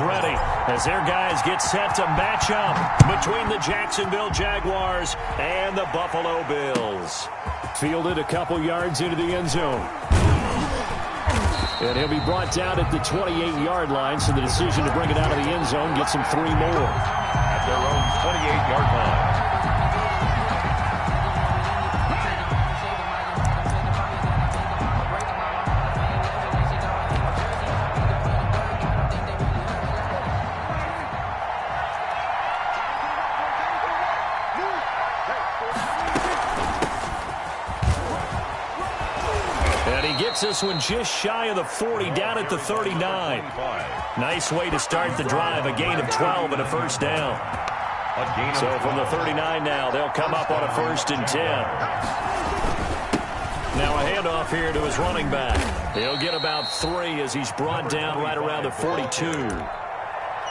Ready as their guys get set to match up between the Jacksonville Jaguars and the Buffalo Bills. Fielded a couple yards into the end zone. And he'll be brought down at the 28-yard line, so the decision to bring it out of the end zone gets him 3 more. At their own 28-yard line. This one just shy of the 40, down at the 39. Nice way to start the drive, a gain of 12 and a first down. So from the 39 now, they'll come up on a 1st and 10. Now a handoff here to his running back. He'll get about 3 as he's brought down right around the 42.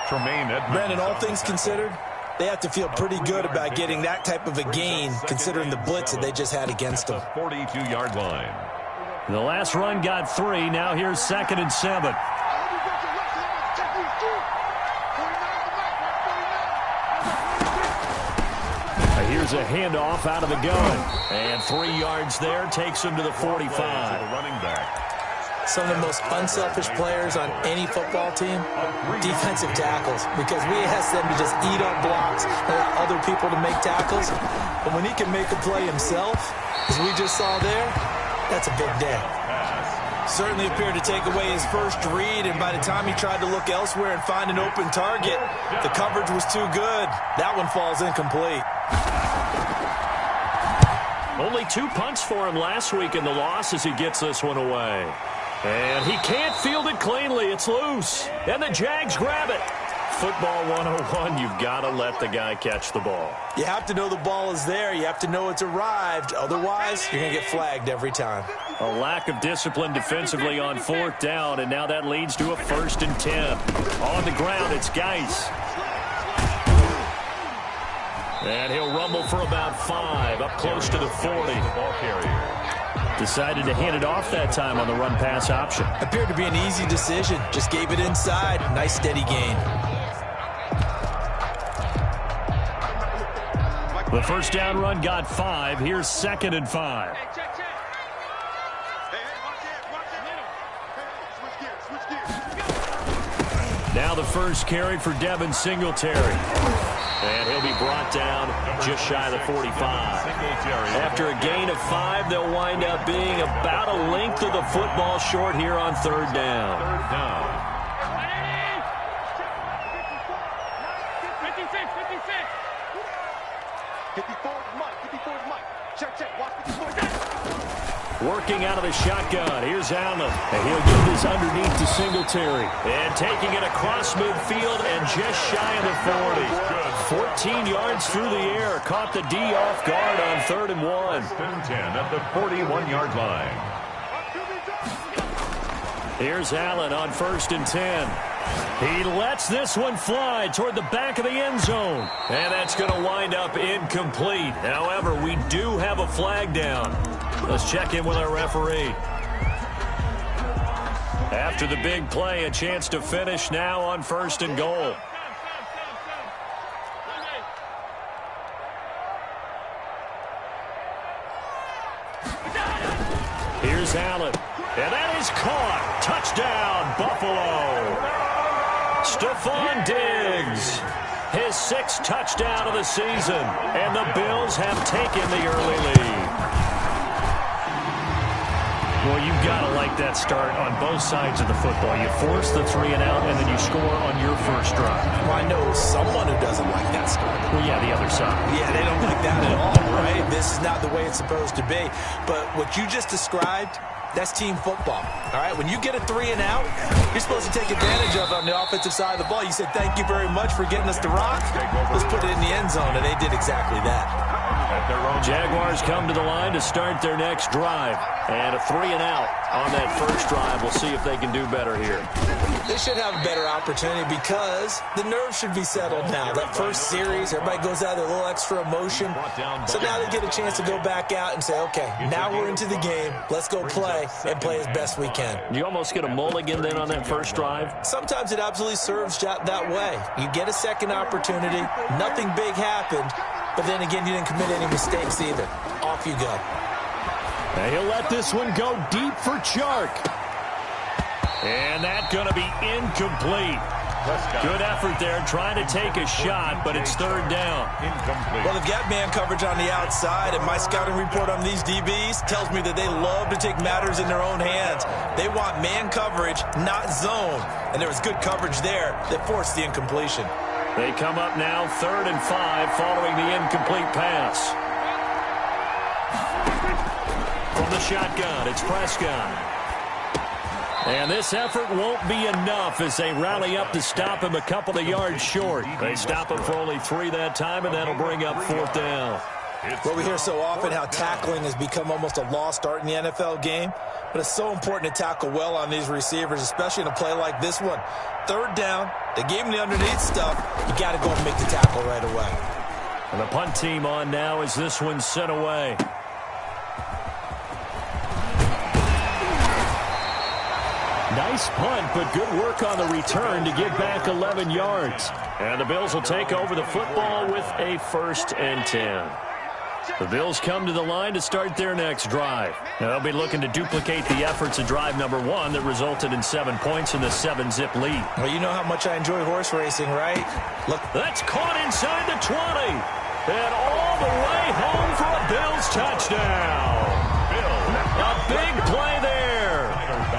Brandon, all things considered, they have to feel pretty good about getting that type of a gain, considering the blitz that they just had against them. 42-yard line. The last run got 3. Now here's 2nd and 7. Here's a handoff out of the gun. And 3 yards there takes him to the 45. The running back. Some of the most unselfish players on any football team, defensive tackles, because we ask them to just eat up blocks and allow other people to make tackles. But when he can make a play himself, as we just saw there, that's a big day. Certainly appeared to take away his first read, and by the time he tried to look elsewhere and find an open target, the coverage was too good. That one falls incomplete. Only 2 punts for him last week in the loss as he gets this one away. And he can't field it cleanly. It's loose. And the Jags grab it. Football 101, you've got to let the guy catch the ball. You have to know the ball is there. You have to know it's arrived. Otherwise, you're going to get flagged every time. A lack of discipline defensively on 4th down, and now that leads to a 1st and 10. On the ground, it's Geis. And he'll rumble for about 5, up close to the 40. Ball carrier. Decided to hand it off that time on the run-pass option. Appeared to be an easy decision. Just gave it inside. Nice steady gain. The first down run got 5. Here's 2nd and 5. Now the first carry for Devin Singletary. And he'll be brought down just shy of the 45. After a gain of 5, they'll wind up being about a length of the football short here on 3rd down. 3rd down. Working out of the shotgun. Here's Allen. And he'll get this underneath to Singletary. And taking it across midfield and just shy of the 40. 14 yards through the air. Caught the D off guard on 3rd and 1. 10 at the 41-yard line. Here's Allen on 1st and 10. He lets this one fly toward the back of the end zone. And that's going to wind up incomplete. However, we do have a flag down. Let's check in with our referee. After the big play, a chance to finish now on 1st and goal. Here's Allen. And that is caught. Touchdown, Buffalo. Stephon Diggs. His 6th touchdown of the season. And the Bills have taken the early lead. Well, you've got to like that start on both sides of the football. You force the 3 and out, and then you score on your first drive. Well, I know someone who doesn't like that start. Well, yeah, the other side. Yeah, they don't like that at all, right? This is not the way it's supposed to be. But what you just described, that's team football, all right? When you get a 3 and out, you're supposed to take advantage of it on the offensive side of the ball. You said, thank you very much for getting us to rock. Let's put it in the end zone, and they did exactly that. At their own Jaguars come to the line to start their next drive. And a 3-and-out on that first drive. We'll see if they can do better here. They should have a better opportunity because the nerves should be settled now. That first series, everybody goes out with a little extra emotion. So now they get a chance to go back out and say, okay, now we're into the game. Let's go play and play as best we can. You almost get a mulligan then on that first drive? Sometimes it absolutely serves that way. You get a second opportunity. Nothing big happened. But then again, you didn't commit any mistakes either. Off you go. And he'll let this one go deep for Chark. And that's going to be incomplete. Good effort there trying to take a shot, but it's third down. incomplete. Well, they've got man coverage on the outside, and my scouting report on these DBs tells me that they love to take matters in their own hands. They want man coverage, not zone. And there was good coverage there that forced the incompletion. They come up now 3rd and 5 following the incomplete pass. From the shotgun, it's Prescott. And this effort won't be enough as they rally up to stop him a couple of yards short. They stop him for only 3 that time, and that'll bring up 4th down. Well, we hear so often how tackling has become almost a lost art in the NFL game, but it's so important to tackle well on these receivers, especially in a play like this one. 3rd down, they gave him the underneath stuff. You got to go and make the tackle right away. And the punt team on now as this one's sent away. Nice punt, but good work on the return to get back 11 yards. And the Bills will take over the football with a 1st and 10. The Bills come to the line to start their next drive. Now, they'll be looking to duplicate the efforts of drive number 1 that resulted in 7 points in the 7-zip lead. Well, you know how much I enjoy horse racing, right? Look, that's caught inside the 20. And all the way home for a Bills touchdown. A big play there.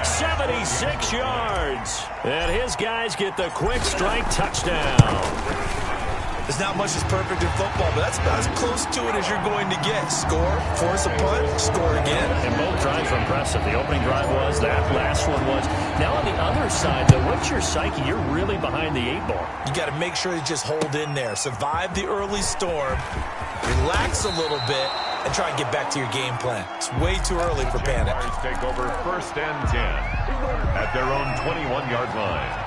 76 yards. And his guys get the quick strike touchdown. There's not much that's perfect in football, but that's about as close to it as you're going to get. Score, force a punt, score again. And both drives were impressive. The opening drive was, that last one was. Now on the other side, though, what's your psyche? You're really behind the 8 ball. You got to make sure you just hold in there. Survive the early storm, relax a little bit, and try and get back to your game plan. It's way too early for panic. Jaguars take over 1st and 10 at their own 21-yard line.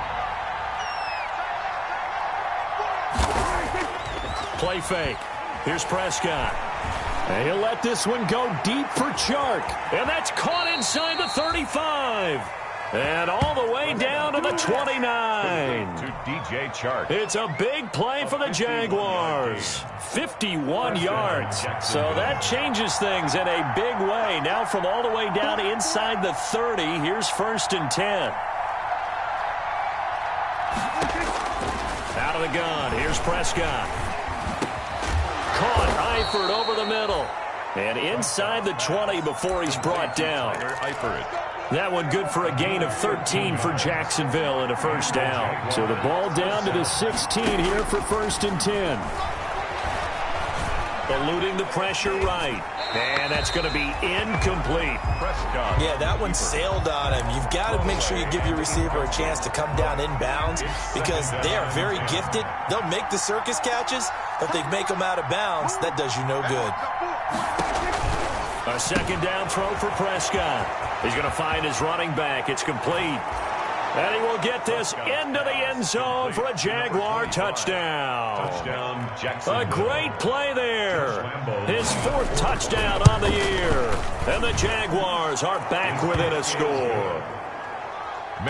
Play fake. Here's Prescott. And he'll let this one go deep for Chark. And that's caught inside the 35. And all the way down to the 29. To DJ Chark. It's a big play for the Jaguars. 51 yards. So that changes things in a big way. Now from all the way down inside the 30, here's 1st and 10. Out of the gun, here's Prescott. Caught, Eifert over the middle. And inside the 20 before he's brought down. That one good for a gain of 13 for Jacksonville and a 1st down. So the ball down to the 16 here for 1st and 10. Eluding the pressure right. And that's going to be incomplete. Yeah, that one sailed on him. You've got to make sure you give your receiver a chance to come down inbounds because they are very gifted. They'll make the circus catches, but if they make them out of bounds, that does you no good. A 2nd down throw for Prescott. He's going to find his running back. It's complete. And he will get this into the end zone for a Jaguar touchdown. A great play there. His 4th touchdown on the year. And the Jaguars are back within a score.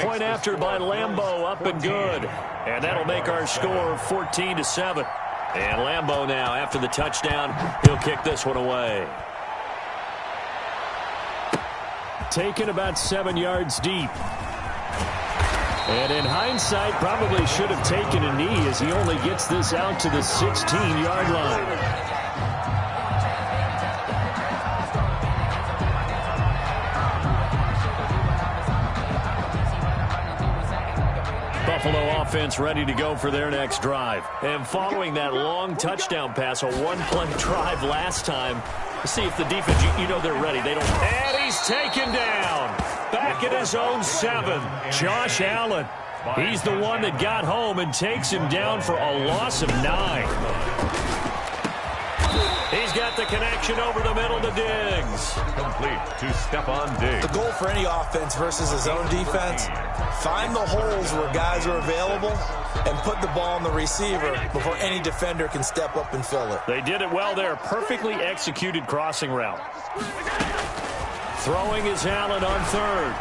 Point after by Lambeau, up and good. And that'll make our score 14-7. And Lambeau now, after the touchdown, he'll kick this one away. Taken about 7 yards deep. And in hindsight, probably should have taken a knee as he only gets this out to the 16-yard line. Buffalo offense ready to go for their next drive. And following that long touchdown pass, a one-play drive last time, let's see if the defense, you know they're ready. They don't. And he's taken down. Back at his own 7. Josh Allen. He's the one that got home and takes him down for a loss of 9. He's got the connection over the middle to Diggs. Complete to Stephon Diggs. The goal for any offense versus his own defense, find the holes where guys are available and put the ball on the receiver before any defender can step up and fill it. They did it well there. Perfectly executed crossing route. Throwing is Allen on third.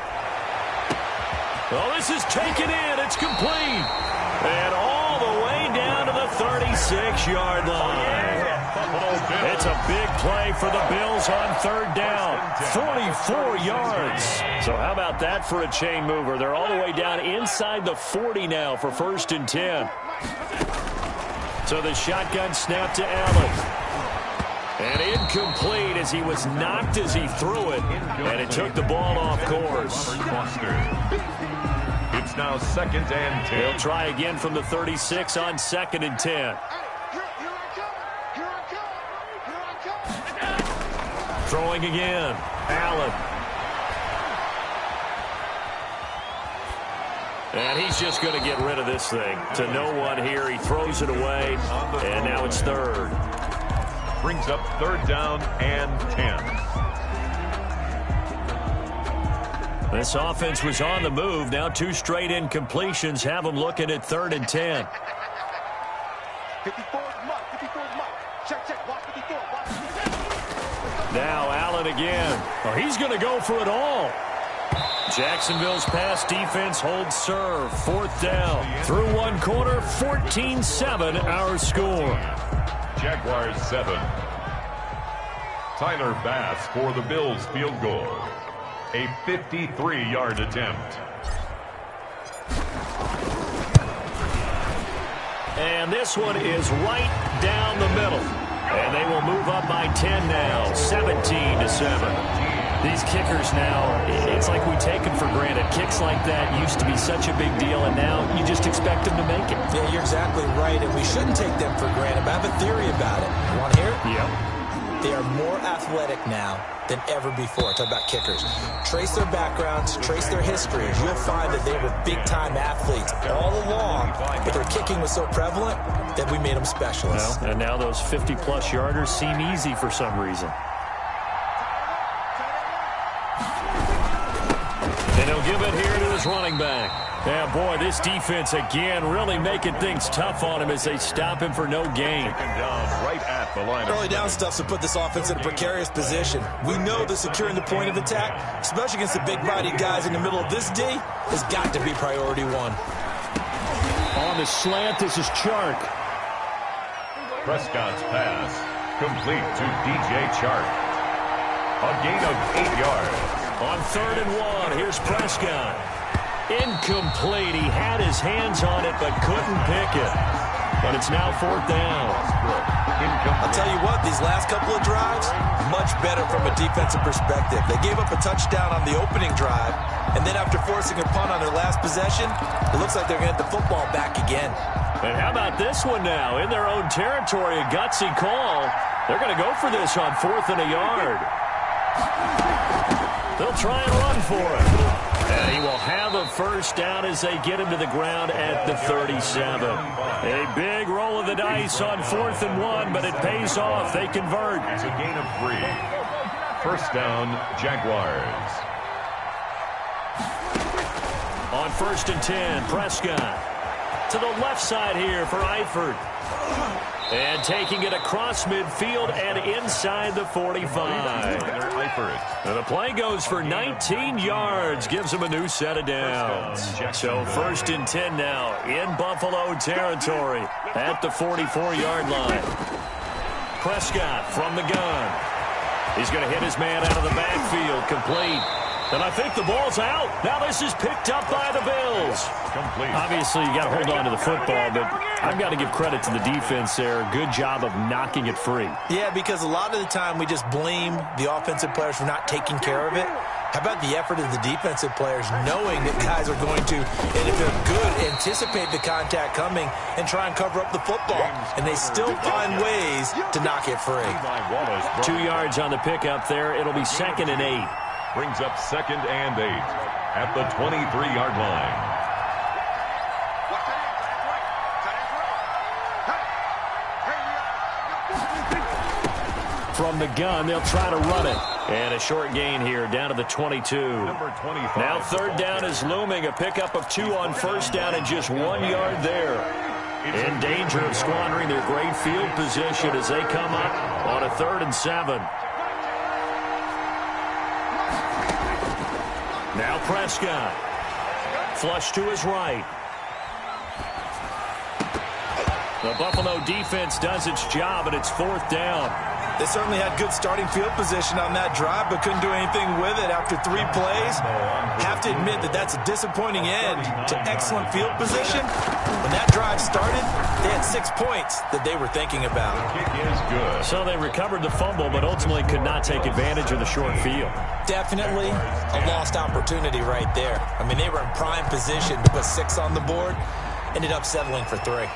Oh, this is taken in. It's complete. And all the way down to the 36-yard line. It's a big play for the Bills on third down. 44 yards. So how about that for a chain mover? They're all the way down inside the 40 now for 1st and 10. So the shotgun snap to Allen. And incomplete as he was knocked as he threw it. And it took the ball off course. It's now 2nd and 10. They'll try again from the 36 on 2nd and 10. Throwing again. Allen. And he's just going to get rid of this thing. To no one here. He throws it away. And now it's third. Brings up 3rd down and 10. This offense was on the move. Now 2 straight incompletions have them looking at 3rd and 10. 54 mark. Check. Watch 54. Now Allen again. Oh, he's going to go for it all. Jacksonville's pass defense holds serve. 4th down. Through 1 quarter, 14-7 our score. Jaguars 7. Tyler Bass for the Bills field goal. A 53-yard attempt. And this one is right down the middle. And they will move up by 10 now, 17-7. These kickers now, it's like we take them for granted. Kicks like that used to be such a big deal, and now you just expect them to make it. Yeah, you're exactly right, and we shouldn't take them for granted. But I have a theory about it. You want to hear it? Yep. They are more athletic now than ever before. Talk about kickers. Trace their backgrounds, trace their histories. You'll find that they were big-time athletes all along, but their kicking was so prevalent that we made them specialists. Well, and now those 50-plus yarders seem easy for some reason. And he'll give it here to his running back. Yeah, boy, this defense again really making things tough on him as they stop him for no gain. Down right at the line. Early down stuff's to put this offense in a precarious position. We know that securing the point of attack, especially against the big-bodied guys in the middle of this D, has got to be priority 1. On the slant, this is Chark. Prescott's pass complete to DJ Chark. A gain of 8 yards. On 3rd and 1, here's Prescott. Incomplete. He had his hands on it but couldn't pick it. And it's now 4th down. I'll tell you what, these last couple of drives, much better from a defensive perspective. They gave up a touchdown on the opening drive, and then after forcing a punt on their last possession, it looks like they're going to get the football back again. And how about this one now? In their own territory, a gutsy call. They're going to go for this on 4th and a yard. They'll try and run for it. And he will have a 1st down as they get him to the ground at the 37. A big roll of the dice on 4th and 1, but it pays off. They convert. It's a gain of 3. 1st down, Jaguars. On 1st and 10, Prescott. To the left side here for Eifert. And taking it across midfield and inside the 45. And the play goes for 19 yards. Gives them a new set of downs. So 1st and 10 now in Buffalo territory at the 44-yard line. Prescott from the gun. He's going to hit his man out of the backfield. Complete. And I think the ball's out. Now this is picked up by the Bills. Complete. Obviously, you got to hold on to the football, but I've got to give credit to the defense there. Good job of knocking it free. Yeah, because a lot of the time we just blame the offensive players for not taking care of it. How about the effort of the defensive players knowing that guys are going to, and if they're good, anticipate the contact coming and try and cover up the football. And they still find ways to knock it free. 2 yards on the pickup there. It'll be 2nd and 8. Brings up 2nd and 8 at the 23-yard line. from the gun. They'll try to run it. And a short gain here, down to the 22. Number 25. Now third down is looming. A pickup of 2 on first down and just 1 yard there. In danger of squandering their great field position as they come up on a 3rd and 7. Now Prescott. Flush to his right. The Buffalo defense does its job, and it's 4th down. They certainly had good starting field position on that drive, but couldn't do anything with it after 3 plays. Have to admit that that's a disappointing end to excellent field position. When that drive started, they had 6 points that they were thinking about. The kick is good. So they recovered the fumble, but ultimately could not take advantage of the short field. Definitely a lost opportunity right there. I mean, they were in prime position to put 6 on the board, ended up settling for 3.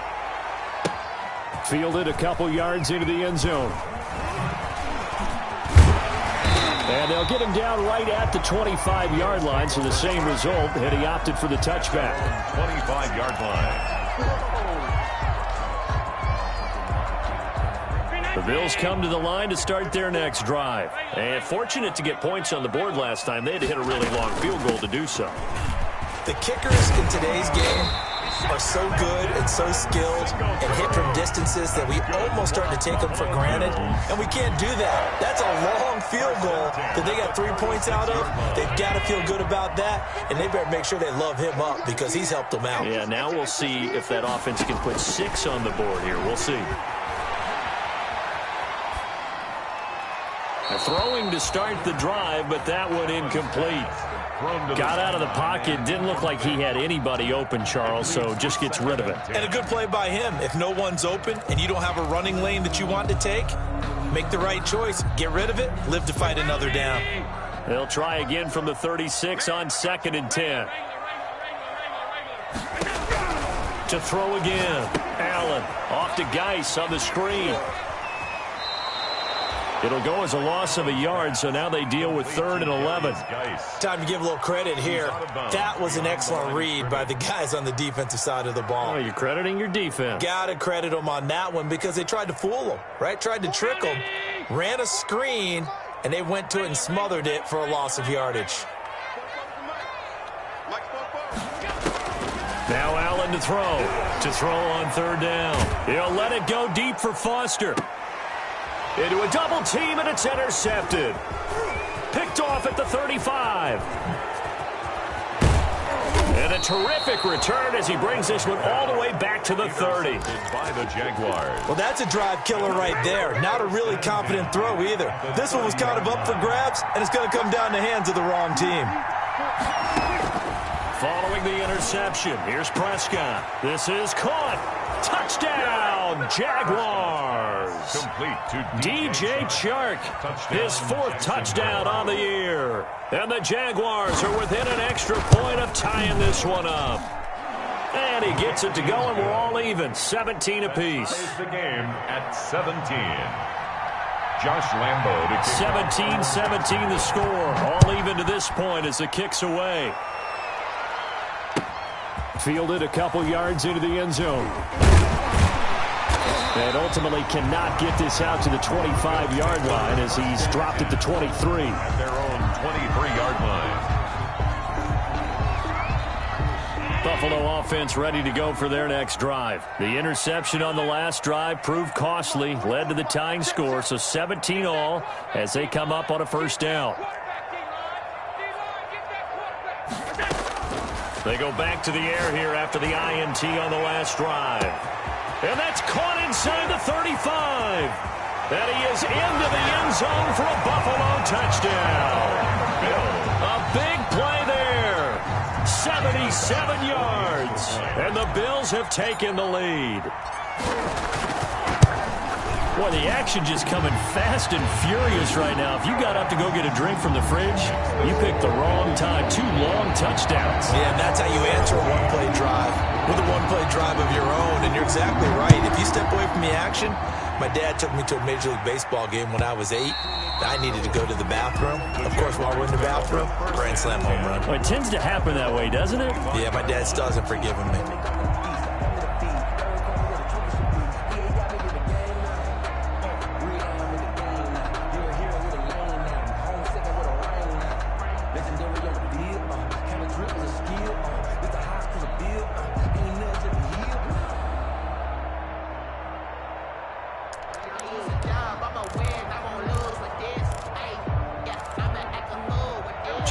Fielded a couple yards into the end zone. And they'll get him down right at the 25-yard line, so the same result, and he opted for the touchback. 25-yard line. The Bills come to the line to start their next drive. And fortunate to get points on the board last time. They had to hit a really long field goal to do so. The kickers in today's game are so good and so skilled and hit from distances that we almost start to take them for granted, and we can't do that. That's a long field goal that they got 3 points out of. They've got to feel good about that, and they better make sure they love him up because he's helped them out. Yeah, now we'll see if that offense can put 6 on the board here. We'll see. Throwing to start the drive, but that one incomplete. Got out of the pocket. Didn't look like he had anybody open, Charles, so just gets rid of it. And a good play by him. If no one's open and you don't have a running lane that you want to take, make the right choice. Get rid of it. Live to fight another down. They'll try again from the 36 on 2nd and 10. To throw again. Allen off to Geis on the screen. It'll go as a loss of a yard, so now they deal with 3rd and 11. Time to give a little credit here. That was an excellent read by the guys on the defensive side of the ball. Oh, you're crediting your defense. Got to credit them on that one because they tried to fool them, right? Tried to trick them, ran a screen, and they went to it and smothered it for a loss of yardage. Now Allen to throw. To throw on 3rd down. He'll let it go deep for Foster. Into a double team, and it's intercepted. Picked off at the 35. And a terrific return as he brings this one all the way back to the 30. By the Jaguars. Well, that's a drive killer right there. Not a really confident throw either. This one was kind of up for grabs, and it's going to come down the hands of the wrong team. Following the interception, here's Prescott. This is caught. Touchdown, Jaguars. Complete to DJ Chark, his 4th touchdown on the year. And the Jaguars are within an extra point of tying this one up. And he gets it to go, and we're all even, 17 apiece. Plays the game at 17. Josh Lambo to kick 17-17 the score. All even to this point as the kick's away. Fielded a couple yards into the end zone. And ultimately cannot get this out to the 25-yard line as he's dropped at the 23. at their own 23-yard line. Buffalo offense ready to go for their next drive. The interception on the last drive proved costly, led to the tying score, so 17 all as they come up on a 1st down. They go back to the air here after the INT on the last drive. And that's caught inside the 35. And he is into the end zone for a Buffalo touchdown. A big play there. 77 yards. And the Bills have taken the lead. Boy, the action just coming fast and furious right now. If you got up to go get a drink from the fridge, you picked the wrong time. 2 long touchdowns. Yeah, and that's how you answer a one-play drive with a one-play drive of your own. And you're exactly right. If you step away from the action, my dad took me to a Major League Baseball game when I was 8. I needed to go to the bathroom. Of course, while we're in the bathroom, grand slam home run. Well, it tends to happen that way, doesn't it? Yeah, my dad still hasn't forgiven me.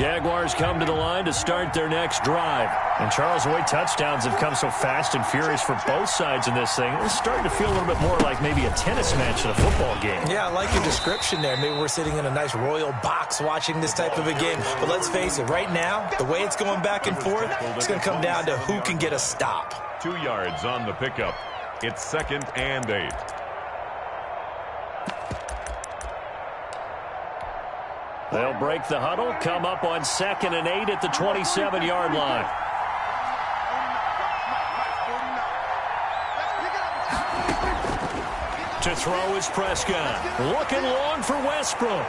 Jaguars come to the line to start their next drive. And Charles, the way touchdowns have come so fast and furious for both sides in this thing, it's starting to feel a little bit more like maybe a tennis match than a football game. Yeah, I like your description there. Maybe we're sitting in a nice royal box watching this type of a game. But let's face it, right now, the way it's going back and forth, it's going to come down to who can get a stop. 2 yards on the pickup. It's 2nd and 8. They'll break the huddle, come up on 2nd and 8 at the 27-yard line. To throw is Prescott. Looking long for Westbrook.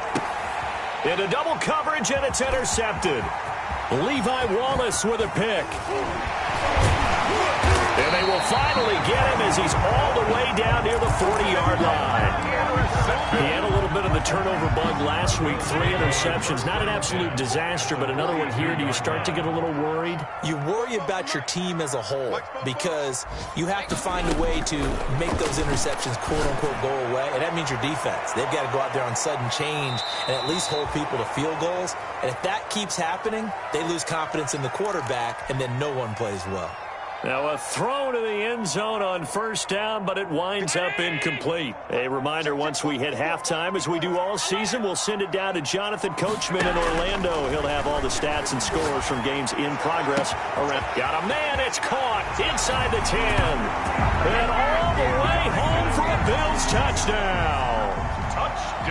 Into double coverage, and it's intercepted. Levi Wallace with a pick. And they will finally get him as he's all the way down near the 40-yard line. He had a little bit of the turnover bug last week, 3 interceptions. Not an absolute disaster, but another one here. Do you start to get a little worried? You worry about your team as a whole because you have to find a way to make those interceptions, quote-unquote, go away, and that means your defense. They've got to go out there on sudden change and at least hold people to field goals. And if that keeps happening, they lose confidence in the quarterback, and then no one plays well. Now a throw to the end zone on 1st down, but it winds up incomplete. A reminder, once we hit halftime, as we do all season, we'll send it down to Jonathan Coachman in Orlando. He'll have all the stats and scores from games in progress around. Got a man, it's caught inside the 10. And all the way home for a Bills touchdown.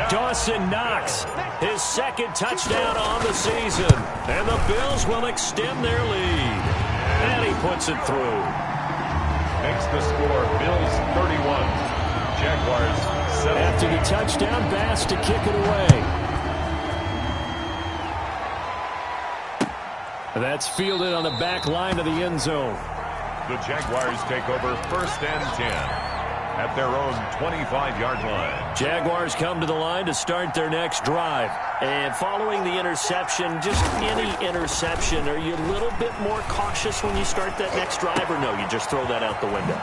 Dawson Knox, his 2nd touchdown on the season. And the Bills will extend their lead. And he puts it through. Makes the score Bills 31. Jaguars 7. After the touchdown, Bass to kick it away. That's fielded on the back line of the end zone. The Jaguars take over 1st and 10 at their own 25-yard line. Jaguars come to the line to start their next drive. And following the interception, just any interception, are you a little bit more cautious when you start that next drive, or no, you just throw that out the window?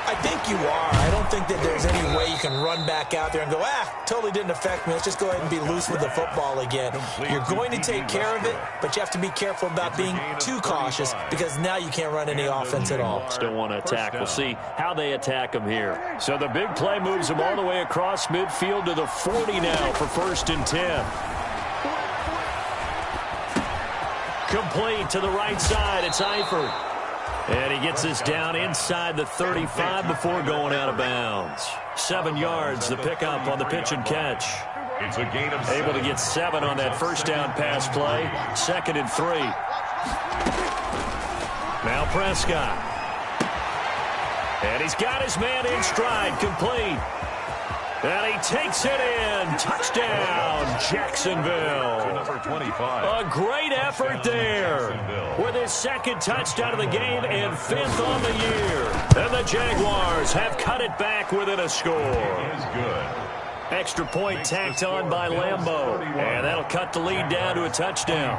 I think you are. I don't think that there's any way you can run back out there and go, totally didn't affect me. Let's just go ahead and be loose with the football again. You're going to take care of it, but you have to be careful about being too cautious because now you can't run any offense at all. Still want to attack. We'll see how they attack them here. So the big play moves them all the way across midfield to the 40 now for 1st and 10. Complete to the right side. It's Eifert. And he gets us down inside the 35 before going out of bounds. 7 yards, the pickup on the pitch and catch. It's a gain of 7. Able to get 7 on that 1st down pass play. 2nd and 3. Now Prescott. And he's got his man in stride, complete. And he takes it in. Touchdown, Jacksonville. Number 25. A great effort there. With his 2nd touchdown of the game and 5th on the year. And the Jaguars have cut it back within a score. Is good. Extra point tacked on by Lambeau. And that'll cut the lead down to a touchdown.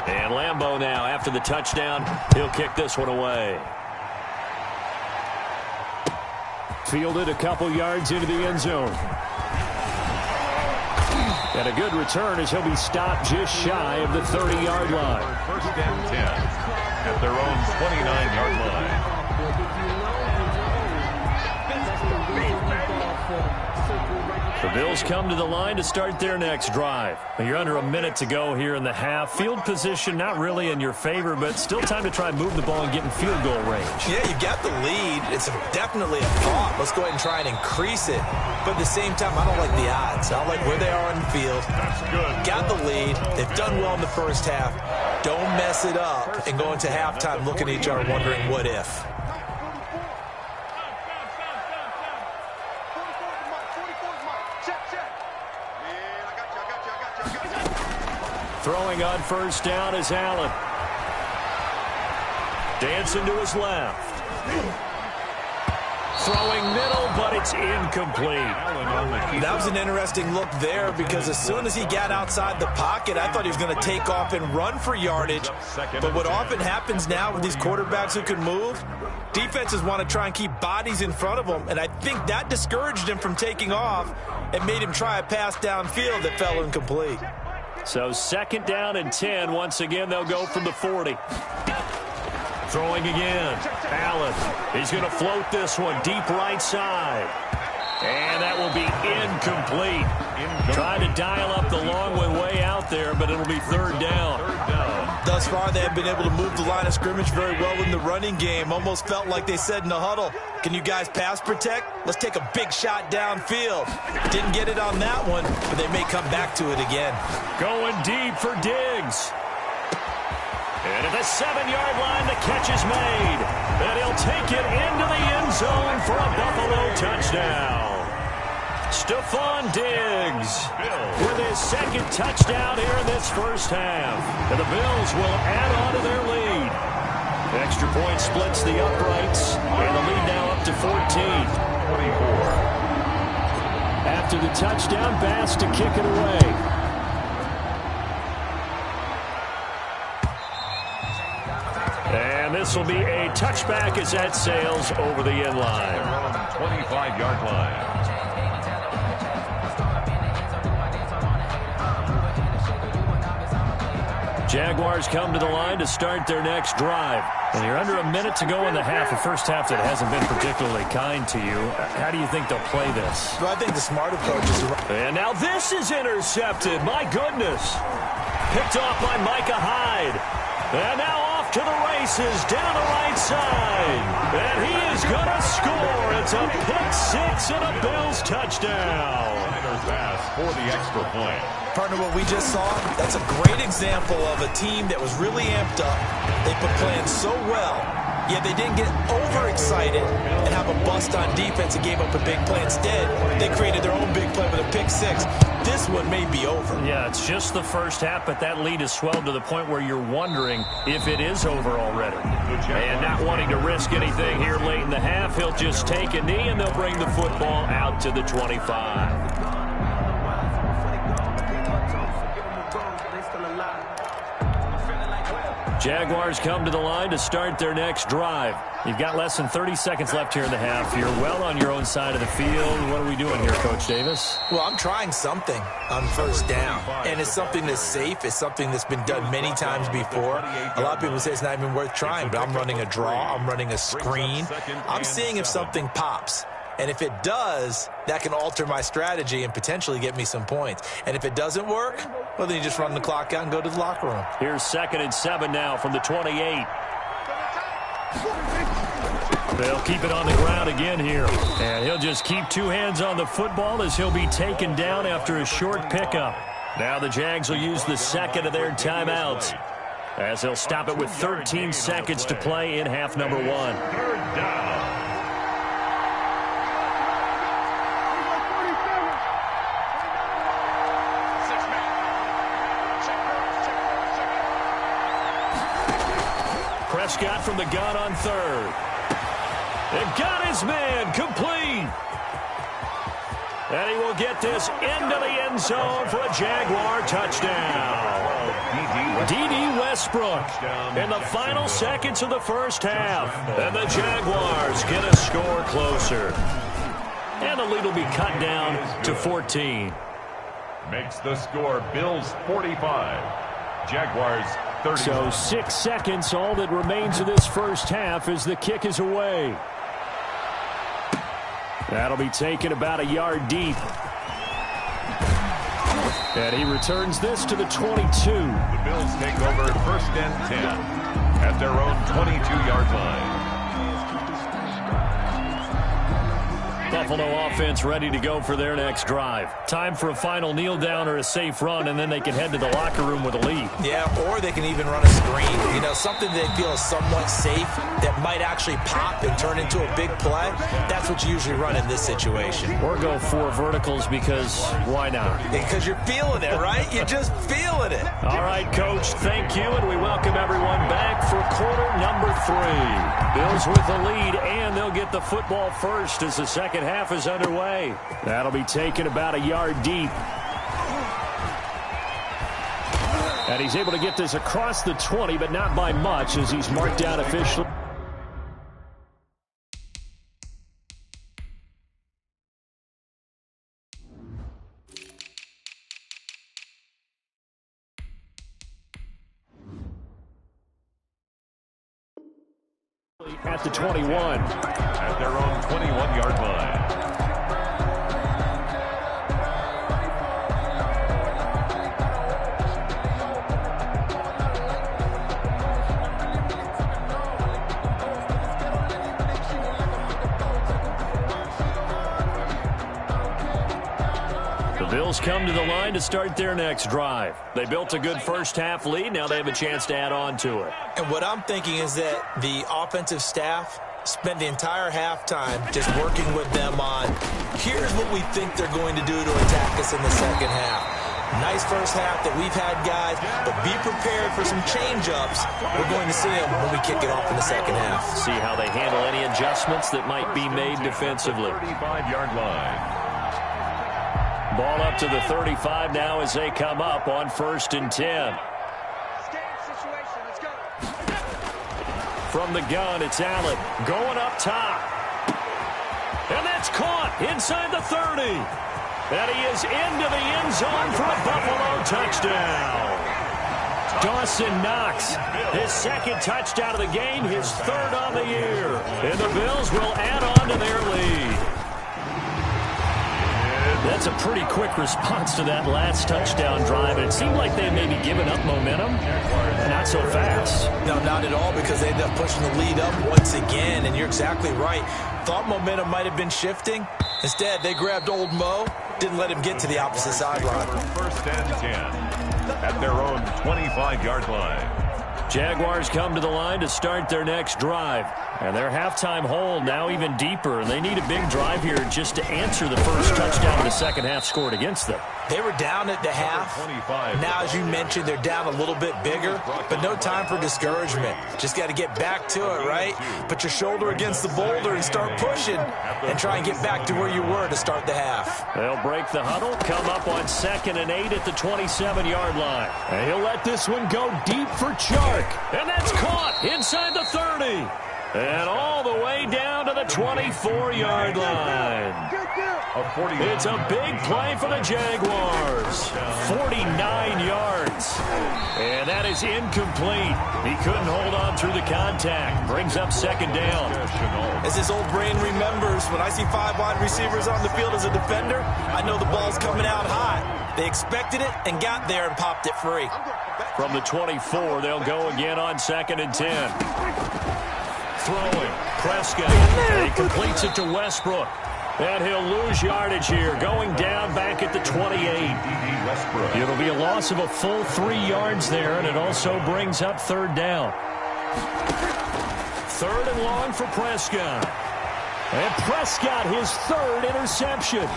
And Lambeau now, after the touchdown, he'll kick this one away. Fielded a couple yards into the end zone. And a good return as he'll be stopped just shy of the 30-yard line. 1st and 10 at their own 29-yard line. The Bills come to the line to start their next drive. You're under a minute to go here in the half. Field position not really in your favor, but still time to try and move the ball and get in field goal range. Yeah, you've got the lead. It's definitely a thought. Let's go ahead and try and increase it. But at the same time, I don't like the odds. I don't like where they are on the field. That's good. Got the lead. They've done well in the 1st half. Don't mess it up and go into halftime looking at each other wondering what if. Throwing on 1st down is Allen. Dancing to his left. Throwing middle, but it's incomplete. That was an interesting look there because as soon as he got outside the pocket, I thought he was going to take off and run for yardage. But what often happens now with these quarterbacks who can move, defenses want to try and keep bodies in front of them, and I think that discouraged him from taking off and made him try a pass downfield that fell incomplete. So 2nd down and 10. Once again, they'll go from the 40. Throwing again. Allen. He's going to float this one deep right side. And that will be incomplete. Trying to dial up the long one way out there, but it'll be 3rd down. Thus far, they have been able to move the line of scrimmage very well in the running game. Almost felt like they said in the huddle, can you guys pass protect? Let's take a big shot downfield. Didn't get it on that one, but they may come back to it again. Going deep for Diggs. And at the 7-yard line, the catch is made. And he'll take it into the end zone for a Buffalo touchdown. Stephon Diggs with his 2nd touchdown here in this first half. And the Bills will add on to their lead. Extra point splits the uprights. And the lead now up to 14. 24. After the touchdown, Bass to kick it away. And this will be a touchback as that sails over the end line. 25-yard line. Jaguars come to the line to start their next drive. And you're under a minute to go in the half, a first half that hasn't been particularly kind to you. How do you think they'll play this? Well, I think the smart approach is... And now this is intercepted. My goodness. Picked off by Micah Hyde. And now off to the races down the right side. And he is going to score. It's a pick-6 and a Bills touchdown. Pass for the extra point. Partner, what we just saw, that's a great example of a team that was really amped up. They put playing so well, yet they didn't get overexcited and have a bust on defense and gave up a big play. Instead, they created their own big play with a pick-6. This one may be over. Yeah, it's just the first half, but that lead has swelled to the point where you're wondering if it is over already. And not wanting to risk anything here late in the half, he'll just take a knee and they'll bring the football out to the 25. Jaguars come to the line to start their next drive. You've got less than 30 seconds left here in the half. You're well on your own side of the field. What are we doing here, Coach Davis? Well, I'm trying something on 1st down, and it's something that's safe. It's something that's been done many times before. A lot of people say it's not even worth trying, but I'm running a draw. I'm running a screen. I'm seeing if something pops. And if it does, that can alter my strategy and potentially get me some points. And if it doesn't work, well, then you just run the clock out and go to the locker room. Here's 2nd and 7 now from the 28. They'll keep it on the ground again here. And he'll just keep 2 hands on the football as he'll be taken down after a short pickup. Now the Jags will use the 2nd of their timeouts as they'll stop it with 13 seconds to play in half number 1. 3rd down. Prescott from the gun on 3rd. They've got his man complete. And he will get this into the end zone for a Jaguar touchdown. D.D. Westbrook in the final seconds of the first half. And the Jaguars get a score closer. And the lead will be cut down to 14. Makes the score Bills 45. Jaguars 30. So 6 seconds, all that remains of this first half as the kick is away. That'll be taken about a yard deep. And he returns this to the 22. The Bills take over 1st and 10 at their own 22-yard line. Buffalo offense ready to go for their next drive. Time for a final kneel down or a safe run, and then they can head to the locker room with a lead. Yeah, or they can even run a screen. You know, something they feel is somewhat safe that might actually pop and turn into a big play. That's what you usually run in this situation. Or go 4 verticals because why not? Because you're feeling it, right? You're just feeling it. All right, Coach, thank you, and we welcome everyone back for quarter number 3. Bills with the lead, and they'll get the football first as the second half is underway. That'll be taken about a yard deep. And he's able to get this across the 20, but not by much as he's marked down officially. at the 21. At their own 21-yard line. Bills come to the line to start their next drive. They built a good first-half lead. Now they have a chance to add on to it. And what I'm thinking is that the offensive staff spent the entire halftime just working with them on, here's what we think they're going to do to attack us in the second half. Nice first half that we've had, guys, but be prepared for some change-ups. We're going to see them when we kick it off in the second half. See how they handle any adjustments that might be made defensively. 35-yard line. Ball up to the 35 now as they come up on 1st and 10. From the gun, it's Allen going up top. And that's caught inside the 30. And he is into the end zone for a Buffalo touchdown. Dawson Knox, his second touchdown of the game, his third on the year. And the Bills will add on to their lead. That's a pretty quick response to that last touchdown drive. And it seemed like they may be giving up momentum. Not so fast. No, not at all, because they ended up pushing the lead up once again. And you're exactly right. Thought momentum might have been shifting. Instead, they grabbed old Mo, didn't let him get to the opposite sideline. 1st and 10 at their own 25-yard line. Jaguars come to the line to start their next drive. And their halftime hole now even deeper. And they need a big drive here just to answer the first touchdown of the second half scored against them. They were down at the half. Now, as you mentioned, they're down a little bit bigger, but no time for discouragement. Just got to get back to it, right? Put your shoulder against the boulder and start pushing and try and get back to where you were to start the half. They'll break the huddle, come up on 2nd and 8 at the 27-yard line. And he'll let this one go deep for Chark. And that's caught inside the 30. And all the way down to the 24-yard line. It's a big play for the Jaguars. 49 yards. And that is incomplete. He couldn't hold on through the contact. Brings up 2nd down. As his old brain remembers, when I see 5 wide receivers on the field as a defender, I know the ball's coming out high. They expected it and got there and popped it free. From the 24, they'll go again on 2nd and 10. Throwing, Prescott, and he completes it to Westbrook. And he'll lose yardage here, going down back at the 28. It'll be a loss of a full 3 yards there, and it also brings up 3rd down. 3rd and long for Prescott. And Prescott, his 3rd interception.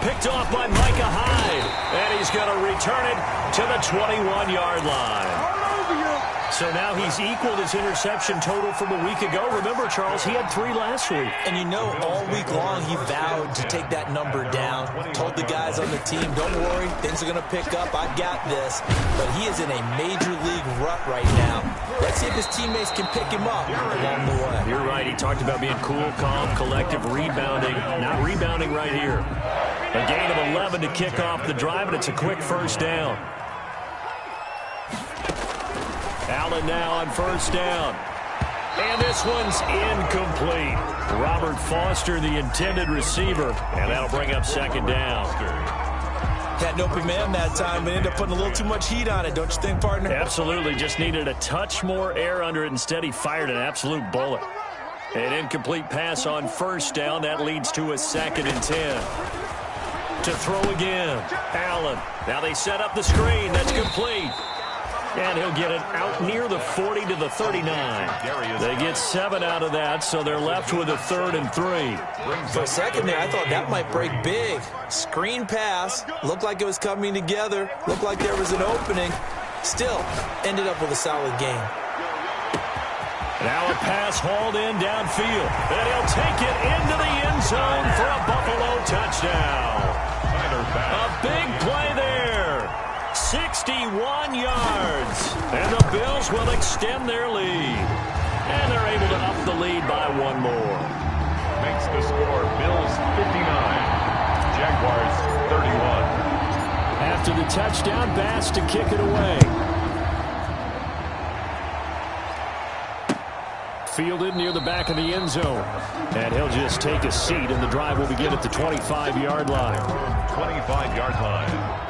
Picked off by Micah Hyde. And he's going to return it to the 21-yard line. So now he's equaled his interception total from a week ago. Remember, Charles, he had 3 last week. And you know, all week long he vowed to take that number down. Told the guys on the team, don't worry, things are going to pick up. I got this. But he is in a major league rut right now. Let's see if his teammates can pick him up along the way. You're right. He talked about being cool, calm, collective, rebounding. Not rebounding right here. A gain of 11 to kick off the drive, and it's a quick 1st down. Allen now on 1st down. And this one's incomplete. Robert Foster, the intended receiver. And that'll bring up 2nd down. Had an open man that time, but ended up putting a little too much heat on it, don't you think, partner? Absolutely. Just needed a touch more air under it. Instead, he fired an absolute bullet. An incomplete pass on 1st down. That leads to a 2nd and 10. To throw again. Allen. Now they set up the screen. That's complete. And he'll get it out near the 40 to the 39. They get 7 out of that, so they're left with a 3rd and 3. For a second there, I thought that might break big. Screen pass. Looked like it was coming together. Looked like there was an opening. Still, ended up with a solid game. Now a pass hauled in downfield. And he'll take it into the end zone for a Buffalo touchdown. A big play there. 61 yards. And the Bills will extend their lead. And they're able to up the lead by 1 more. Makes the score Bills 59, Jaguars 31. After the touchdown, Bass to kick it away. Fielded near the back of the end zone. And he'll just take a seat, and the drive will begin at the 25-yard line. 25-yard line.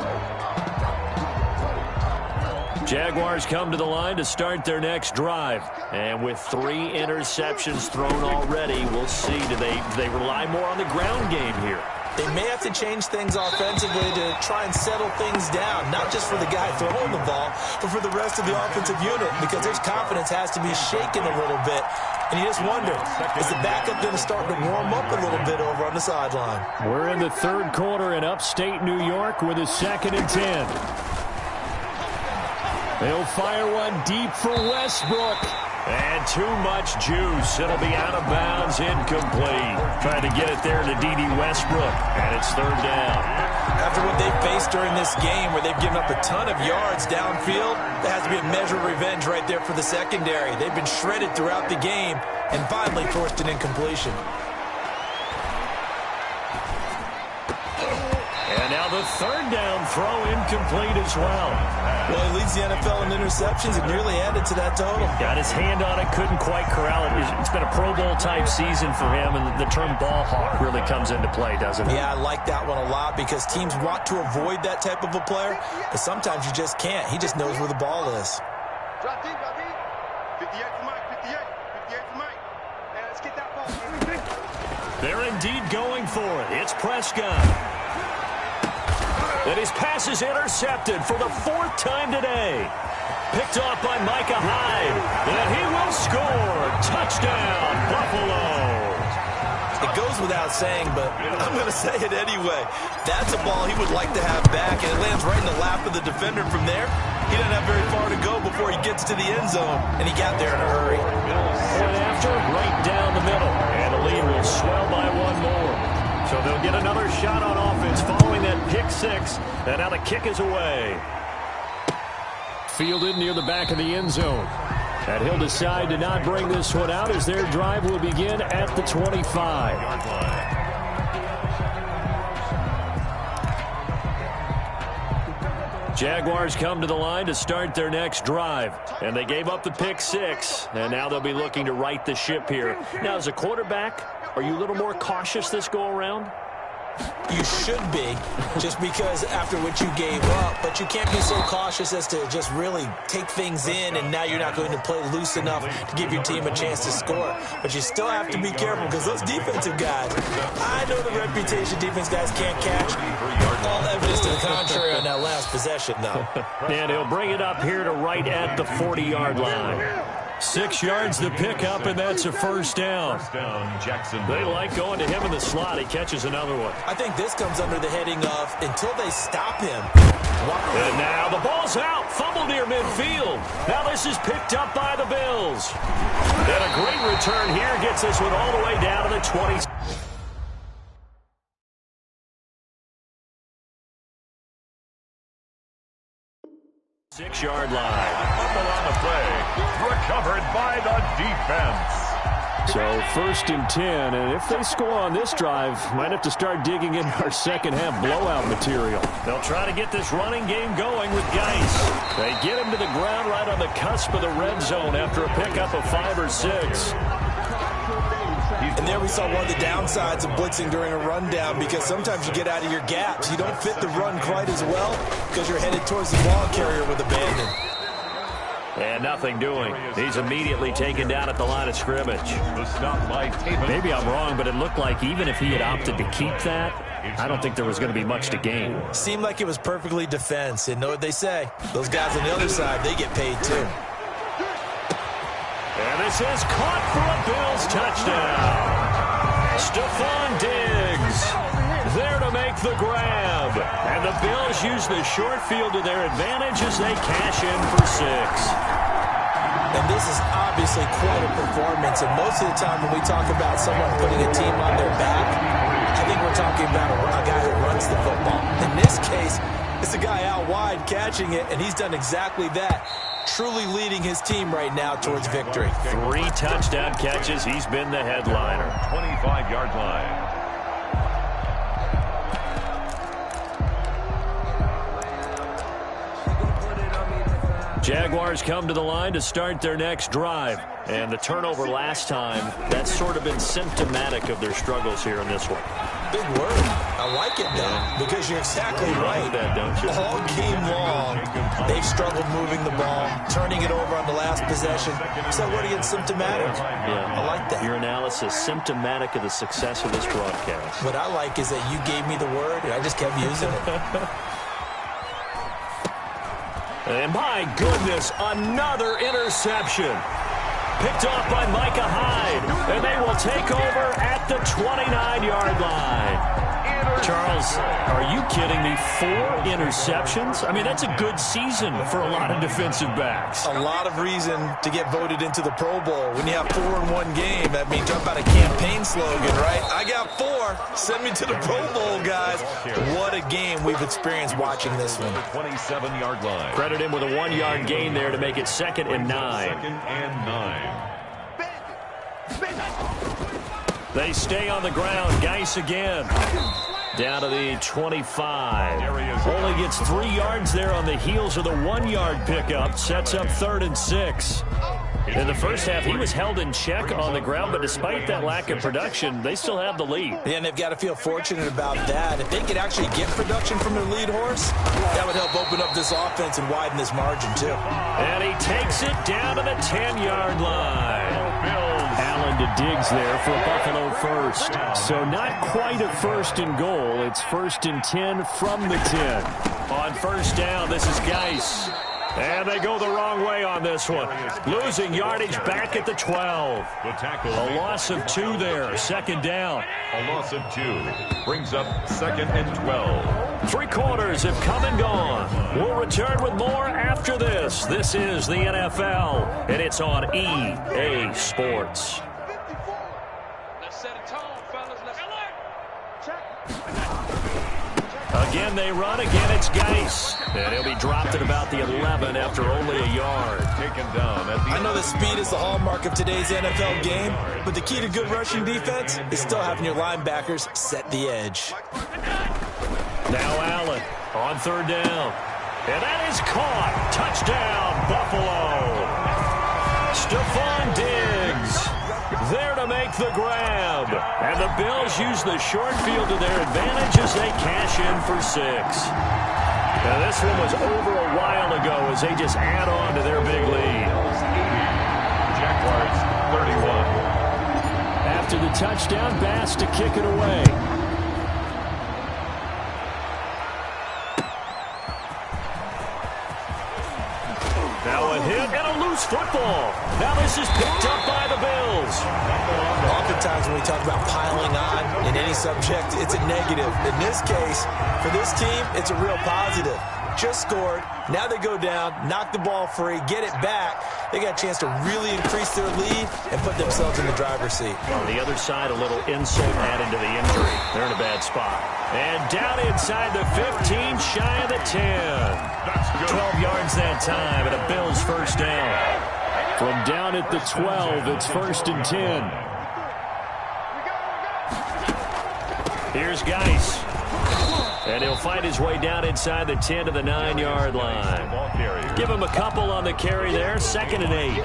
Jaguars come to the line to start their next drive. And with 3 interceptions thrown already, we'll see. Do they rely more on the ground game here? They may have to change things offensively to try and settle things down, not just for the guy throwing the ball, but for the rest of the offensive unit, because their confidence has to be shaken a little bit. And you just wonder, is the backup going to start to warm up a little bit over on the sideline? We're in the third quarter in upstate New York with a 2nd and 10. They'll fire one deep for Westbrook. And too much juice. It'll be out of bounds, incomplete. Trying to get it there to D.D. Westbrook, and it's 3rd down. After what they've faced during this game where they've given up a ton of yards downfield, there has to be a measure of revenge right there for the secondary. They've been shredded throughout the game and finally forced an incompletion. And now the 3rd down throw incomplete as well. Well, he leads the NFL in interceptions and nearly added to that total. Got his hand on it, couldn't quite corral it. It's been a Pro Bowl type season for him, and the term ball hawk really comes into play, doesn't it? Yeah, I like that one a lot because teams want to avoid that type of a player, but sometimes you just can't. He just knows where the ball is. Drop deep, drop deep. 58 for Mike, 58. 58 for Mike. And let's get that ball. They're indeed going for it. It's Prescott. And his pass is intercepted for the 4th time today. Picked off by Micah Hyde. And he will score. Touchdown, Buffalo. It goes without saying, but I'm going to say it anyway. That's a ball he would like to have back, and it lands right in the lap of the defender from there. He doesn't have very far to go before he gets to the end zone, and he got there in a hurry. Point after, right down the middle. And the lead will swell by 1 more. So they'll get another shot on offense following that pick 6. And now the kick is away. Fielded near the back of the end zone. And he'll decide to not bring this one out as their drive will begin at the 25. Jaguars come to the line to start their next drive. And they gave up the pick 6. And now they'll be looking to right the ship here. Now, as a quarterback, are you a little more cautious this go-around? You should be, just because after what you gave up, but you can't be so cautious as to just really take things in, and now you're not going to play loose enough to give your team a chance to score. But you still have to be careful because those defensive guys, I know the reputation defense guys can't catch. All evidence to the contrary on that last possession, though. And he'll bring it up here to right at the 40-yard line. 6 yards to pick up, and that's a 1st down. They like going to him in the slot. He catches another one. I think this comes under the heading of until they stop him. And now the ball's out. Fumble near midfield. Now this is picked up by the Bills. And a great return here gets this one all the way down to the 20. 6-yard line. Fumble on the play. Recovered by the defense. So 1st and 10, and if they score on this drive, might have to start digging in our second-half blowout material. They'll try to get this running game going with Geis. They get him to the ground right on the cusp of the red zone after a pickup of 5 or 6. And there we saw one of the downsides of blitzing during a rundown, because sometimes you get out of your gaps. You don't fit the run quite as well because you're headed towards the ball carrier with abandon. And nothing doing. He's immediately taken down at the line of scrimmage. Maybe I'm wrong, but it looked like even if he had opted to keep that, I don't think there was going to be much to gain. Seemed like it was perfectly defense. And know what they say? Those guys on the other side, they get paid too. And this is caught for a Bills touchdown. Stephon Diggs there to make the grab. And the Bills use the short field to their advantage as they cash in for 6. And this is obviously quite a performance. And most of the time when we talk about someone putting a team on their back, I think we're talking about a guy who runs the football. In this case, it's a guy out wide catching it, and he's done exactly that. Truly leading his team right now towards victory. 3 touchdown catches. He's been the headliner. 25-yard line. Jaguars come to the line to start their next drive. And the turnover last time, that's sort of been symptomatic of their struggles here in this one. Big word. I like it, though, because you're exactly right. That, don't you? All game long, they've struggled moving the ball, turning it over on the last possession. So what again, symptomatic? Yeah. I like that. Your analysis, symptomatic of the success of this broadcast. What I like is that you gave me the word, and I just kept using it. And my goodness, another interception. Picked off by Micah Hyde, and they will take over at the 29-yard line. Charles, are you kidding me? 4 interceptions? I mean, that's a good season for a lot of defensive backs. A lot of reason to get voted into the Pro Bowl. When you have 4 in one game, that means jump out a campaign slogan, right? I got 4. Send me to the Pro Bowl, guys. What a game we've experienced watching this one. 27-yard line. Credit him with a 1-yard gain there to make it 2nd and 9. 2nd and 9. They stay on the ground. Geis again. Down to the 25. Only gets 3 yards there on the heels of the 1-yard pickup. Sets up 3rd and 6. In the first half, he was held in check on the ground, but despite that lack of production, they still have the lead. Yeah, and they've got to feel fortunate about that. If they could actually get production from their lead horse, that would help open up this offense and widen this margin, too. And he takes it down to the 10-yard line. Allen to Diggs there for a Buffalo first. So not quite a 1st and goal. It's 1st and 10 from the 10. On 1st down, this is Geis. And they go the wrong way on this one. Losing yardage back at the 12. A loss of 2 there. 2nd down. A loss of 2 brings up 2nd and 12. 3 quarters have come and gone. We'll return with more after this. This is the NFL, and it's on EA Sports. Let's set a tone, fellas. Let's Again, they run. Again, it's Geis. And he'll be dropped at about the 11 after only a yard. Taken down at the I know that speed is the hallmark of today's NFL game, but the key to good rushing defense is still having your linebackers set the edge. Now Allen on 3rd down. And that is caught. Touchdown, Buffalo. Stephon Diggs there to make the grab. And the Bills use the short field to their advantage as they cash in for 6. Now this one was over a while ago as they just add on to their big lead. Jaguars 31. After the touchdown, Bass to kick it away. Now a hit and a loose football. Now this is picked up by the Bills. Oftentimes when we talk about piling on in any subject, it's a negative. In this case, for this team, it's a real positive. Just scored. Now they go down, knock the ball free, get it back. They got a chance to really increase their lead and put themselves in the driver's seat. On the other side, a little insult added to the injury. They're in a bad spot. And down inside the 15, shy of the 10. That's good. 12 yards that time, and a Bills 1st down. From down at the 12, it's 1st and 10. Here's Geis. And he'll find his way down inside the 10 to the 9-yard line. Give him a couple on the carry there. 2nd and 8.